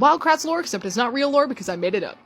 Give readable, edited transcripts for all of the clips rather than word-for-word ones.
Wild KRATTS lore, except it's not real lore because I made it up.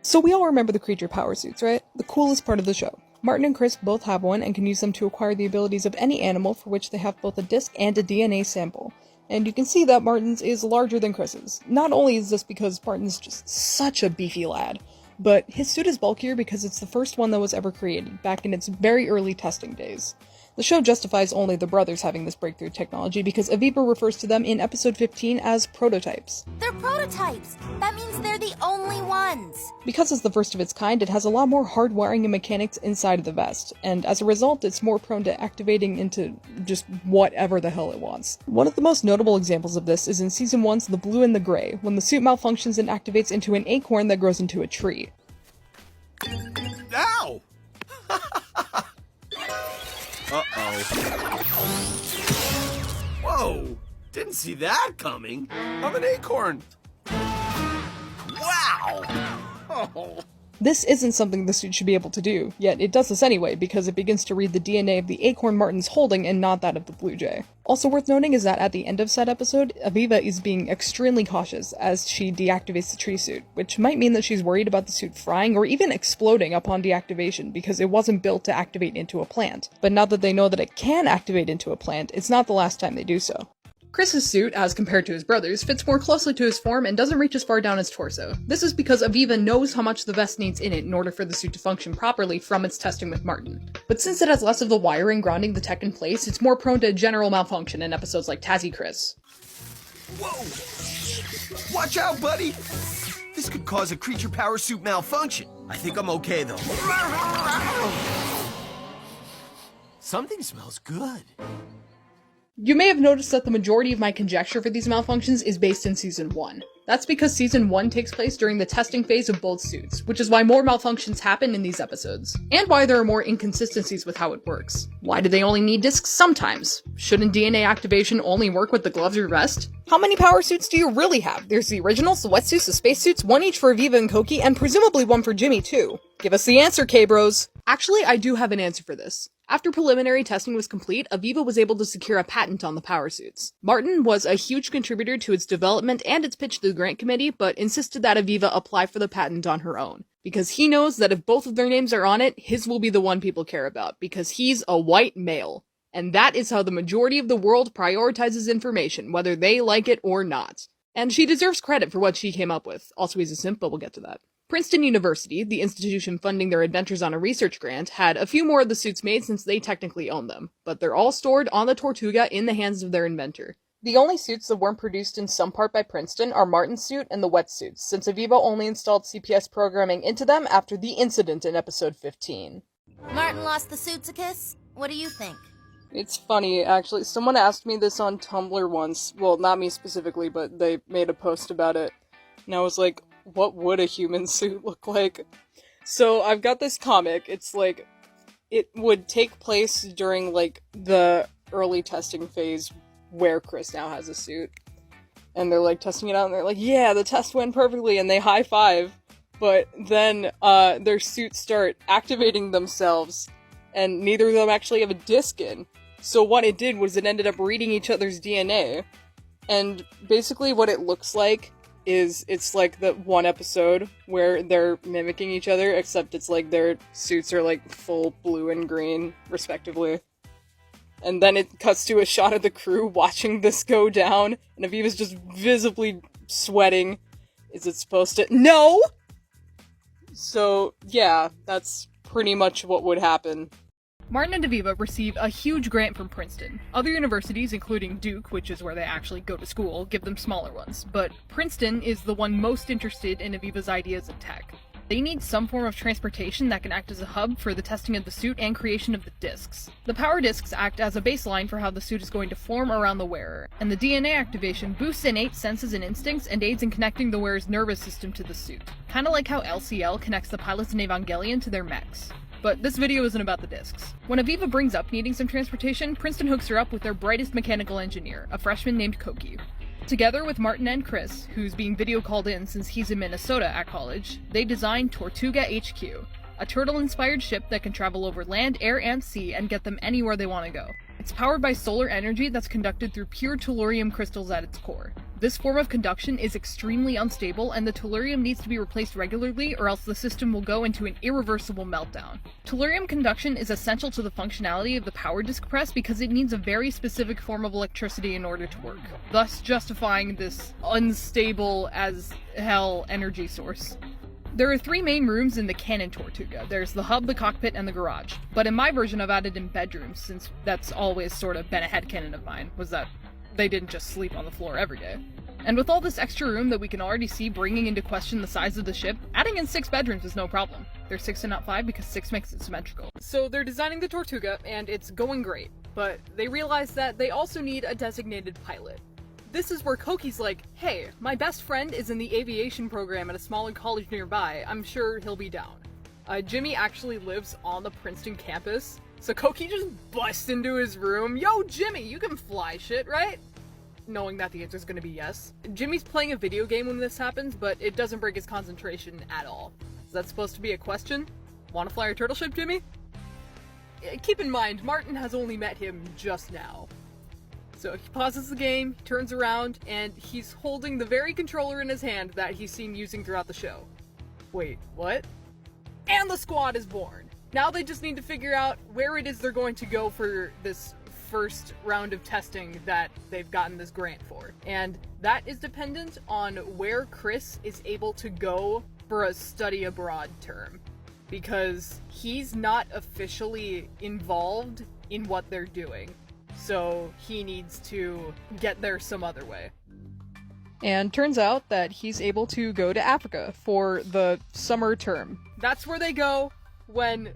So we all remember the creature power suits, right? The coolest part of the show. Martin and Chris both have one and can use them to acquire the abilities of any animal for which they have both a disc and a DNA sample. And you can see that Martin's is larger than Chris's. Not only is this because Martin's just such a beefy lad, but his suit is bulkier because it's the first one that was ever created, back in its very early testing days. The show justifies only the brothers having this breakthrough technology because Aviva refers to them in episode 15 as prototypes. They're prototypes! That means they're the only ones! Because it's the first of its kind, it has a lot more hard wiring and mechanics inside of the vest, and as a result, it's more prone to activating into just whatever the hell it wants. One of the most notable examples of this is in Season 1's The Blue and the Gray, when the suit malfunctions and activates into an acorn that grows into a tree. Ow! Uh-oh. Whoa! Didn't see that coming. I'm an acorn. Wow! Oh. This isn't something the suit should be able to do, yet it does this anyway because it begins to read the DNA of the acorn Martin's holding and not that of the blue jay. Also worth noting is that at the end of said episode, Aviva is being extremely cautious as she deactivates the tree suit, which might mean that she's worried about the suit frying or even exploding upon deactivation because it wasn't built to activate into a plant. But now that they know that it can activate into a plant, it's not the last time they do so. Chris's suit, as compared to his brother's, fits more closely to his form and doesn't reach as far down his torso. This is because Aviva knows how much the vest needs in it in order for the suit to function properly from its testing with Martin. But since it has less of the wiring grounding the tech in place, it's more prone to general malfunction in episodes like Tazzy Chris. Whoa! Watch out, buddy! This could cause a creature power suit malfunction. I think I'm okay, though. Something smells good. You may have noticed that the majority of my conjecture for these malfunctions is based in Season 1. That's because Season 1 takes place during the testing phase of both suits, which is why more malfunctions happen in these episodes, and why there are more inconsistencies with how it works. Why do they only need discs sometimes? Shouldn't DNA activation only work with the gloves or vest? How many power suits do you really have? There's the originals, the wetsuits, the spacesuits, one each for Aviva and Koki, and presumably one for Jimmy too. Give us the answer, K-bros! Actually, I do have an answer for this. After preliminary testing was complete, Aviva was able to secure a patent on the power suits. Martin was a huge contributor to its development and its pitch to the grant committee, but insisted that Aviva apply for the patent on her own. Because he knows that if both of their names are on it, his will be the one people care about, because he's a white male. And that is how the majority of the world prioritizes information, whether they like it or not. And she deserves credit for what she came up with. Also, he's a simp, but we'll get to that. Princeton University, the institution funding their adventures on a research grant, had a few more of the suits made since they technically own them, but they're all stored on the Tortuga in the hands of their inventor. The only suits that weren't produced in some part by Princeton are Martin's suit and the wetsuits, since Aviva only installed CPS programming into them after the incident in episode 15. Martin lost the suits a kiss? What do you think? It's funny, actually. Someone asked me this on Tumblr once. Well, not me specifically, but they made a post about it. And I was like, what would a human suit look like? So I've got this comic. It's like, it would take place during like the early testing phase where Chris now has a suit. And they're like testing it out and they're like, yeah, the test went perfectly, and they high five. But then their suits start activating themselves and neither of them actually have a disc in. So what it did was it ended up reading each other's DNA. And basically what it looks like is it's like the one episode where they're mimicking each other, except it's like their suits are like full blue and green, respectively. And then it cuts to a shot of the crew watching this go down, and Aviva's just visibly sweating. Is it supposed to? No! So, yeah, that's pretty much what would happen. Martin and Aviva receive a huge grant from Princeton. Other universities, including Duke, which is where they actually go to school, give them smaller ones, but Princeton is the one most interested in Aviva's ideas and tech. They need some form of transportation that can act as a hub for the testing of the suit and creation of the discs. The power discs act as a baseline for how the suit is going to form around the wearer, and the DNA activation boosts innate senses and instincts and aids in connecting the wearer's nervous system to the suit. Kinda like how LCL connects the pilots in Evangelion to their mechs. But this video isn't about the discs. When Aviva brings up needing some transportation, Princeton hooks her up with their brightest mechanical engineer, a freshman named Koki. Together with Martin and Chris, who's being video called in since he's in Minnesota at college, they designed Tortuga HQ, a turtle-inspired ship that can travel over land, air, and sea and get them anywhere they want to go. It's powered by solar energy that's conducted through pure tellurium crystals at its core. This form of conduction is extremely unstable, and the tellurium needs to be replaced regularly or else the system will go into an irreversible meltdown. Tellurium conduction is essential to the functionality of the power disk press because it needs a very specific form of electricity in order to work, thus justifying this unstable as hell energy source. There are 3 main rooms in the canon Tortuga. There's the hub, the cockpit, and the garage. But in my version I've added in bedrooms, since that's always sort of been a headcanon of mine, was that they didn't just sleep on the floor every day. And with all this extra room that we can already see bringing into question the size of the ship, adding in 6 bedrooms is no problem. There's 6 and not 5 because 6 makes it symmetrical. So they're designing the Tortuga, and it's going great, but they realize that they also need a designated pilot. This is where Koki's like, hey, my best friend is in the aviation program at a smaller college nearby, I'm sure he'll be down. Jimmy actually lives on the Princeton campus, so Koki just busts into his room, yo Jimmy, you can fly shit, right? Knowing that the answer is going to be yes. Jimmy's playing a video game when this happens, but it doesn't break his concentration at all. Is that supposed to be a question? Wanna fly a turtle ship, Jimmy? Keep in mind, Martin has only met him just now. So he pauses the game, he turns around, and he's holding the very controller in his hand that he's seen using throughout the show. Wait, what? And the squad is born! Now they just need to figure out where it is they're going to go for this first round of testing that they've gotten this grant for. And that is dependent on where Chris is able to go for a study abroad term. Because he's not officially involved in what they're doing. So he needs to get there some other way. And turns out that he's able to go to Africa for the summer term. That's where they go when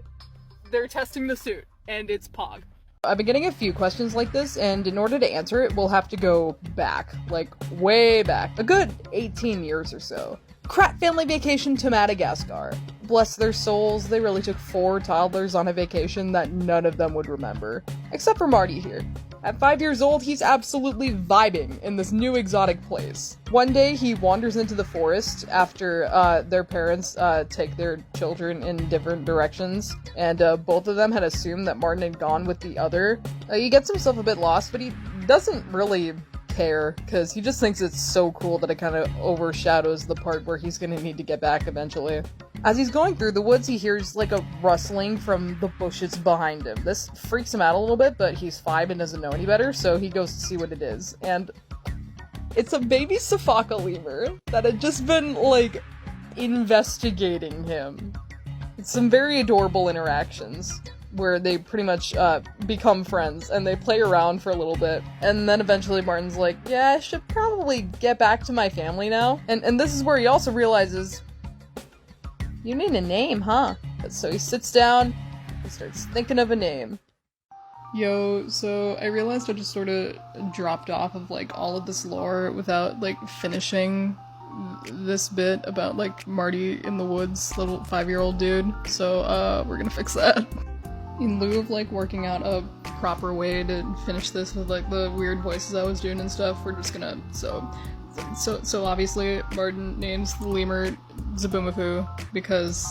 they're testing the suit, and it's Pog. I've been getting a few questions like this, and in order to answer it, we'll have to go back. Like, way back. A good 18 years or so. KRATTS family vacation to Madagascar. Bless their souls, they really took 4 toddlers on a vacation that none of them would remember. Except for Marty here. At 5 years old, he's absolutely vibing in this new exotic place. One day, he wanders into the forest after their parents take their children in different directions, and both of them had assumed that Martin had gone with the other. He gets himself a bit lost, but he doesn't really care, because he just thinks it's so cool that it kind of overshadows the part where he's gonna need to get back eventually. As he's going through the woods, he hears like a rustling from the bushes behind him. This freaks him out a little bit, but he's 5 and doesn't know any better, so he goes to see what it is. And it's a baby Safaka lemur that had just been, like, investigating him. It's some very adorable interactions where they pretty much become friends, and they play around for a little bit, and then eventually Martin's like, yeah, I should probably get back to my family now. And this is where he also realizes, you need a name, huh? So he sits down and starts thinking of a name. Yo, so I realized I just sort of dropped off of, like, all of this lore without, like, finishing this bit about, like, Marty in the woods, little 5-year-old dude, so, we're gonna fix that. In lieu of, like, working out a proper way to finish this with, like, the weird voices I was doing and stuff, we're just gonna, so obviously Martin names the lemur Zaboomafoo because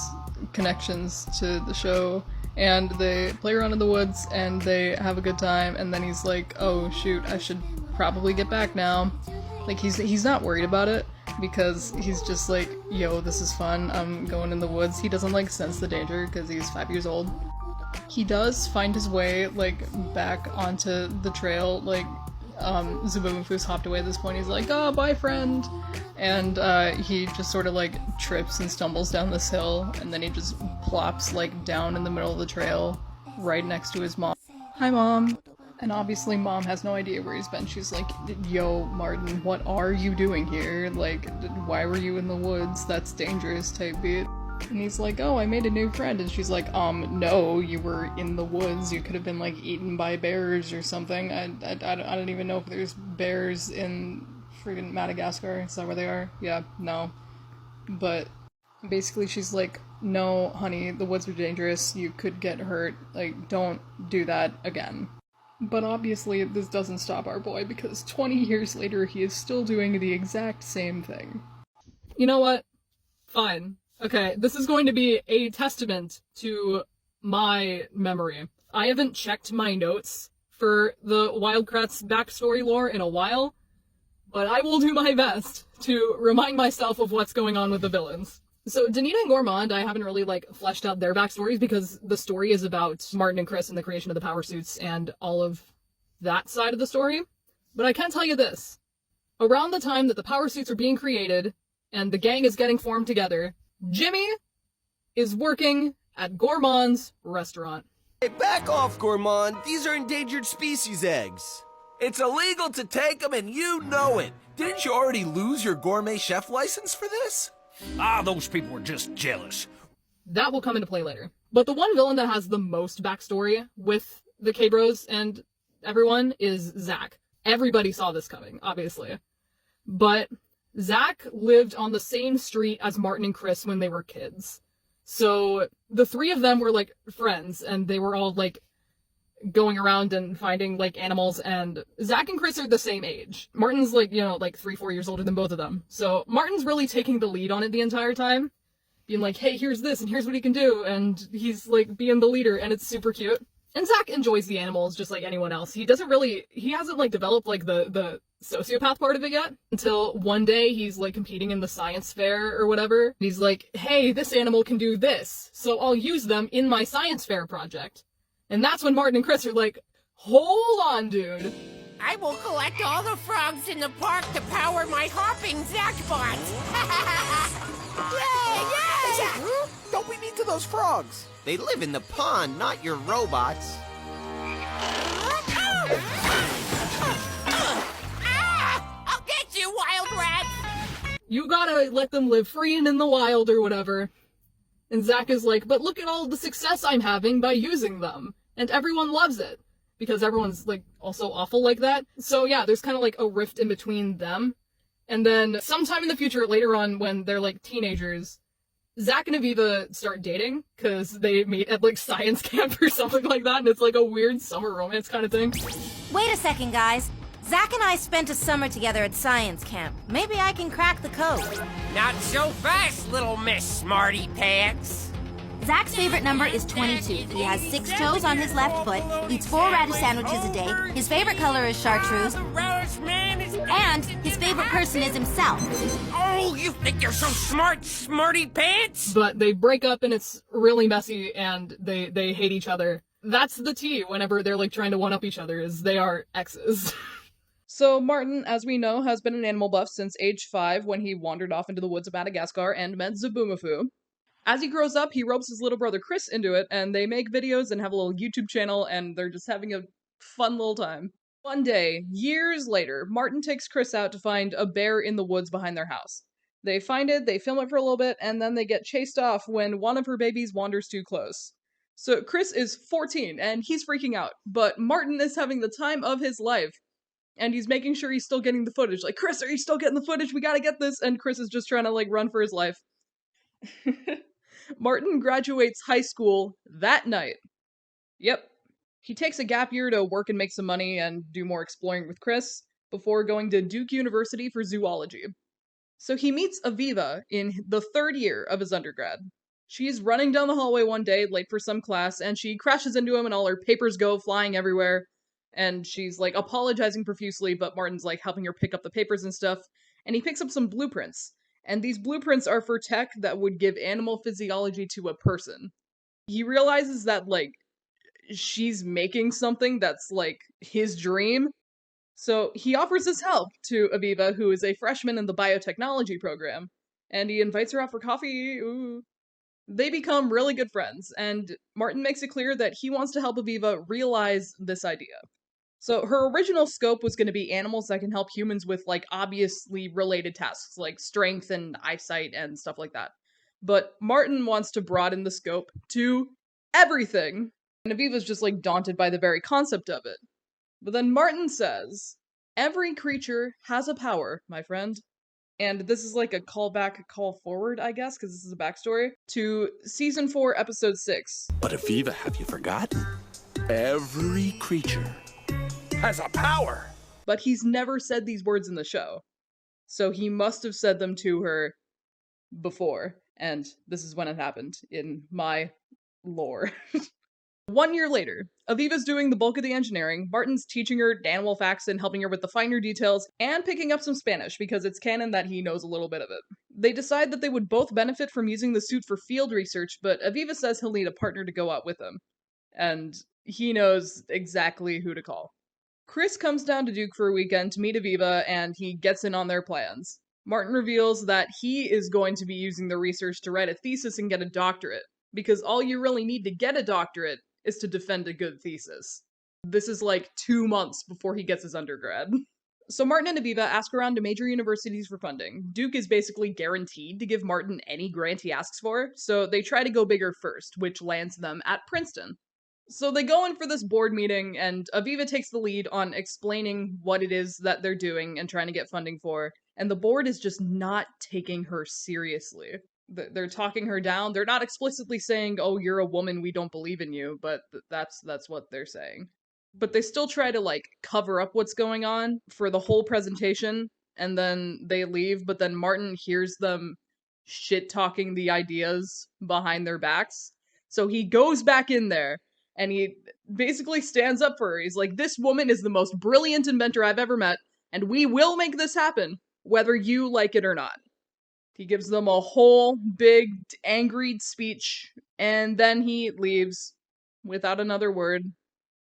connections to the show, and they play around in the woods and they have a good time, and then he's like, oh shoot, I should probably get back now. Like, he's not worried about it because he's just like, yo, this is fun, I'm going in the woods. He doesn't, like, sense the danger because he's 5 years old. He does find his way, like, back onto the trail, like, Zaboomafoo's hopped away at this point. He's like, oh, bye, friend! And, he just sort of, like, trips and stumbles down this hill, and then he just plops, like, down in the middle of the trail, right next to his mom. Hi, Mom! And obviously Mom has no idea where he's been. She's like, yo, Martin, what are you doing here? Like, why were you in the woods? That's dangerous, type beat. And he's like, oh, I made a new friend. And she's like, no, you were in the woods. You could have been, like, eaten by bears or something. I don't even know if there's bears in friggin' Madagascar. Is that where they are? Yeah, no. But basically she's like, no, honey, the woods are dangerous. You could get hurt. Like, don't do that again. But obviously this doesn't stop our boy, because 20 years later he is still doing the exact same thing. You know what? Fine. Okay, this is going to be a testament to my memory. I haven't checked my notes for the KRATTS backstory lore in a while, but I will do my best to remind myself of what's going on with the villains. So Danita and Gourmand, I haven't really, fleshed out their backstories because the story is about Martin and Chris and the creation of the power suits and all of that side of the story. But I can tell you this. Around the time that the power suits are being created and the gang is getting formed together, Jimmy is working at Gourmand's restaurant. Hey, back off, Gourmand. These are endangered species eggs. It's illegal to take them, and you know it. Didn't you already lose your gourmet chef license for this? Those people were just jealous. That will come into play later. But the one villain that has the most backstory with the K-Bros and everyone is Zach. Everybody saw this coming, obviously. But Zach lived on the same street as Martin and Chris when they were kids. So the three of them were, friends, and they were all, going around and finding, animals, and Zach and Chris are the same age. Martin's, 3-4 years older than both of them. So Martin's really taking the lead on it the entire time, being like, hey, here's this, and here's what he can do, and he's, being the leader, and it's super cute. And Zach enjoys the animals just like anyone else. He hasn't, developed, the sociopath part of it yet, until one day he's, competing in the science fair or whatever. He's like, hey, this animal can do this, so I'll use them in my science fair project. And that's when Martin and Chris are like, hold on, dude. I will collect all the frogs in the park to power my hopping Zachbot. Yay, yay! Don't be mean to those frogs. They live in the pond, not your robots. I'll get you, wild rat! You gotta let them live free and in the wild or whatever. And Zach is like, but look at all the success I'm having by using them. And everyone loves it. Because everyone's, also awful like that. So yeah, there's kind of, a rift in between them. And then sometime in the future, later on, when they're, teenagers, Zach and Aviva start dating. Because they meet at, science camp or something like that. And it's, a weird summer romance kind of thing. Wait a second, guys. Zach and I spent a summer together at science camp. Maybe I can crack the code. Not so fast, little Miss Smarty Pants. Zach's favorite number is 22. He has 6 toes on his left foot, eats 4 radish sandwiches a day, his favorite color is chartreuse, and his favorite person is himself. Oh, you think you're so smart, Smarty Pants? But they break up and it's really messy and they hate each other. That's the tea whenever they're, trying to one-up each other, is they are exes. So Martin, as we know, has been an animal buff since age 5 when he wandered off into the woods of Madagascar and met Zaboomafoo. As he grows up, he ropes his little brother Chris into it, and they make videos and have a little YouTube channel, and they're just having a fun little time. One day, years later, Martin takes Chris out to find a bear in the woods behind their house. They find it, they film it for a little bit, and then they get chased off when one of her babies wanders too close. So Chris is 14, and he's freaking out, but Martin is having the time of his life. And he's making sure he's still getting the footage. Like, Chris, are you still getting the footage? We gotta get this! And Chris is just trying to, run for his life. Martin graduates high school that night. Yep. He takes a gap year to work and make some money and do more exploring with Chris before going to Duke University for zoology. So he meets Aviva in the 3rd year of his undergrad. She's running down the hallway one day, late for some class, and she crashes into him and all her papers go flying everywhere. And she's, apologizing profusely, but Martin's, helping her pick up the papers and stuff. And he picks up some blueprints. And these blueprints are for tech that would give animal physiology to a person. He realizes that, she's making something that's, his dream. So he offers his help to Aviva, who is a freshman in the biotechnology program. And he invites her out for coffee. Ooh. They become really good friends, and Martin makes it clear that he wants to help Aviva realize this idea. So her original scope was going to be animals that can help humans with, obviously related tasks, like strength and eyesight and stuff like that. But Martin wants to broaden the scope to everything. And Aviva's just, daunted by the very concept of it. But then Martin says, every creature has a power, my friend. And this is a callback, call forward, I guess, because this is a backstory, to Season 4, Episode 6. But Aviva, have you forgotten? Every creature has a power. But he's never said these words in the show. So he must have said them to her before. And this is when it happened in my lore. 1 year later, Aviva's doing the bulk of the engineering, Martin's teaching her Dan facts and helping her with the finer details, and picking up some Spanish because it's canon that he knows a little bit of it. They decide that they would both benefit from using the suit for field research, but Aviva says he'll need a partner to go out with him. And he knows exactly who to call. Chris comes down to Duke for a weekend to meet Aviva, and he gets in on their plans. Martin reveals that he is going to be using the research to write a thesis and get a doctorate, because all you really need to get a doctorate is to defend a good thesis. This is like 2 months before he gets his undergrad. So Martin and Aviva ask around to major universities for funding. Duke is basically guaranteed to give Martin any grant he asks for, so they try to go bigger first, which lands them at Princeton. So they go in for this board meeting, and Aviva takes the lead on explaining what it is that they're doing and trying to get funding for, and the board is just not taking her seriously. They're talking her down. They're not explicitly saying, "Oh, you're a woman, we don't believe in you," but that's what they're saying. But they still try to like cover up what's going on for the whole presentation, and then they leave, but then Martin hears them shit talking the ideas behind their backs. So he goes back in there and he basically stands up for her. He's like, "This woman is the most brilliant inventor I've ever met, and we will make this happen, whether you like it or not." He gives them a whole big angry speech, and then he leaves without another word.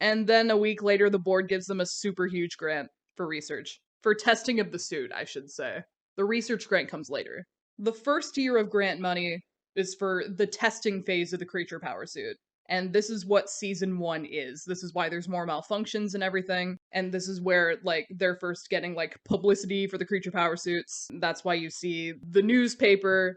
And then a week later, the board gives them a super huge grant for research. For testing of the suit, I should say. The research grant comes later. The first year of grant money is for the testing phase of the creature power suit. And this is what season 1 is. This is why there's more malfunctions and everything. And this is where, like, they're first getting, like, publicity for the creature power suits. That's why you see the newspaper.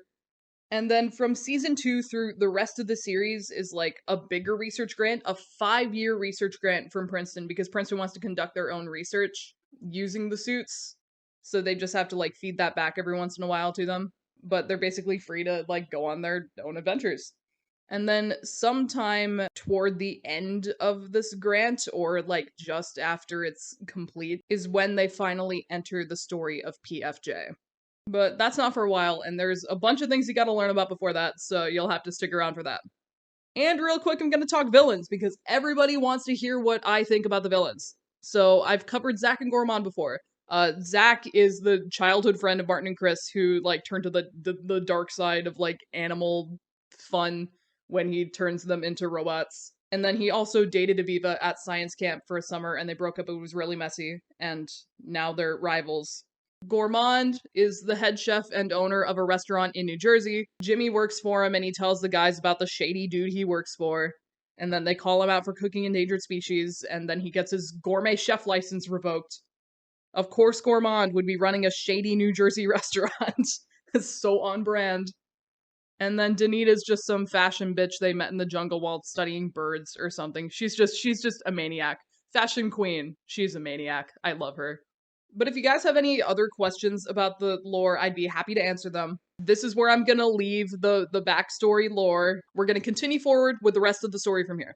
And then from season 2 through the rest of the series is, like, a bigger research grant, a 5-year research grant from Princeton, because Princeton wants to conduct their own research using the suits. So they just have to, like, feed that back every once in a while to them. But they're basically free to, like, go on their own adventures. And then sometime toward the end of this grant, or like just after it's complete, is when they finally enter the story of PFJ. But that's not for a while, and there's a bunch of things you gotta learn about before that, so you'll have to stick around for that. And real quick, I'm gonna talk villains, because everybody wants to hear what I think about the villains. So I've covered Zach and Gourmand before. Zach is the childhood friend of Martin and Chris who, like, turned to the dark side of, like, animal fun when he turns them into robots. And then he also dated Aviva at science camp for a summer, and they broke up. It was really messy, and now they're rivals. Gourmand is the head chef and owner of a restaurant in New Jersey. Jimmy works for him, and he tells the guys about the shady dude he works for. And then they call him out for cooking endangered species, and then he gets his gourmet chef license revoked. Of course, Gourmand would be running a shady New Jersey restaurant. It's so on brand. And then Danita's just some fashion bitch they met in the jungle while studying birds or something. She's just a maniac. Fashion queen. She's a maniac. I love her. But if you guys have any other questions about the lore, I'd be happy to answer them. This is where I'm gonna leave the backstory lore. We're gonna continue forward with the rest of the story from here.